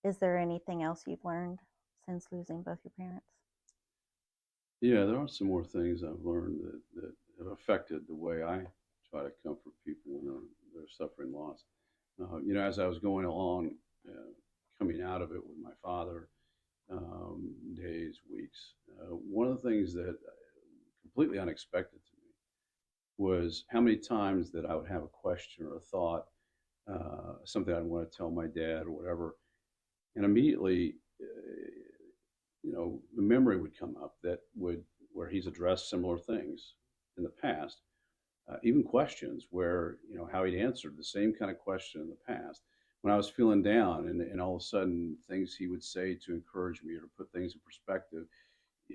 Is there anything else you've learned since losing both your parents? Yeah, there are some more things I've learned that have affected the way I try to comfort people when they're suffering loss. As I was going along, coming out of it with my father, days, weeks, one of the things that completely unexpected to me was how many times that I would have a question or a thought, something I'd want to tell my dad or whatever, and immediately, the memory would come up that would where he's addressed similar things in the past, even questions where how he'd answered the same kind of question in the past when I was feeling down, and all of a sudden things he would say to encourage me or to put things in perspective.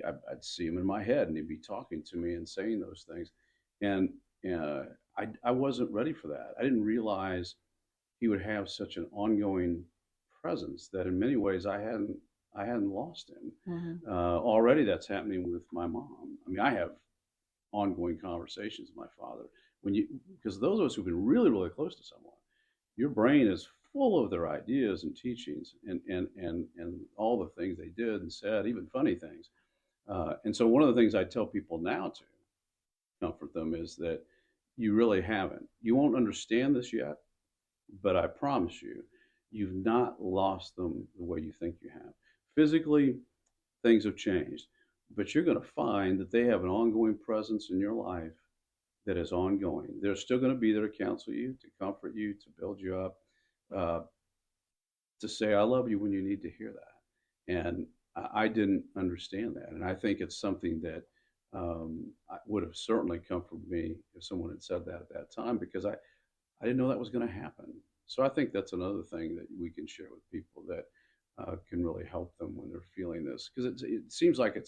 I'd see him in my head, and he'd be talking to me and saying those things, and I wasn't ready for that. I didn't realize he would have such an ongoing presence that in many ways I hadn't lost him. Hmm. Already that's happening with my mom. I mean, I have ongoing conversations with my father when you because those of us who've been really really close to someone, your brain is full of their ideas and teachings and all the things they did and said, even funny things. And so one of the things I tell people now to comfort them is that you really haven't. You won't understand this yet, but I promise you, you've not lost them the way you think you have. Physically, things have changed, but you're going to find that they have an ongoing presence in your life that is ongoing. They're still going to be there to counsel you, to comfort you, to build you up, uh, to say, I love you when you need to hear that. And I didn't understand that. And I think it's something that would have certainly comforted me if someone had said that at that time because I didn't know that was going to happen. So I think that's another thing that we can share with people that can really help them when they're feeling this because it seems like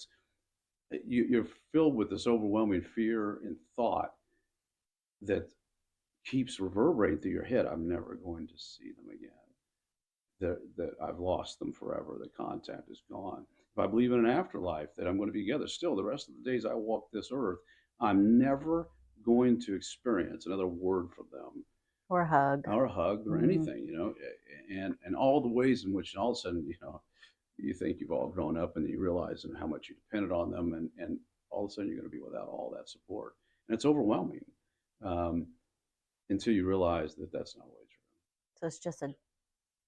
you're filled with this overwhelming fear and thought that keeps reverberating through your head. I'm never going to see them again. That I've lost them forever. The contact is gone. If I believe in an afterlife, that I'm going to be together still the rest of the days I walk this earth, I'm never going to experience another word from them Or a hug? or a hug or Hmm. anything, and all the ways in which all of a sudden, you think you've all grown up and you realize how much you depended on them, and all of a sudden you're going to be without all that support, and it's overwhelming um, until you realize that that's not always true. So it's just a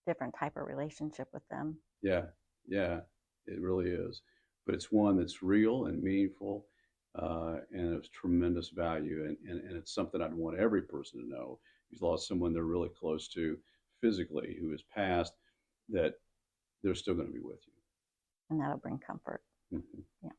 different type of relationship with them. Yeah, yeah, it really is, but it's one that's real and meaningful, and of tremendous value, and it's something I'd want every person to know who's lost someone they're really close to physically who has passed, that they're still going to be with And that'll bring comfort. you. Mhm. Yeah.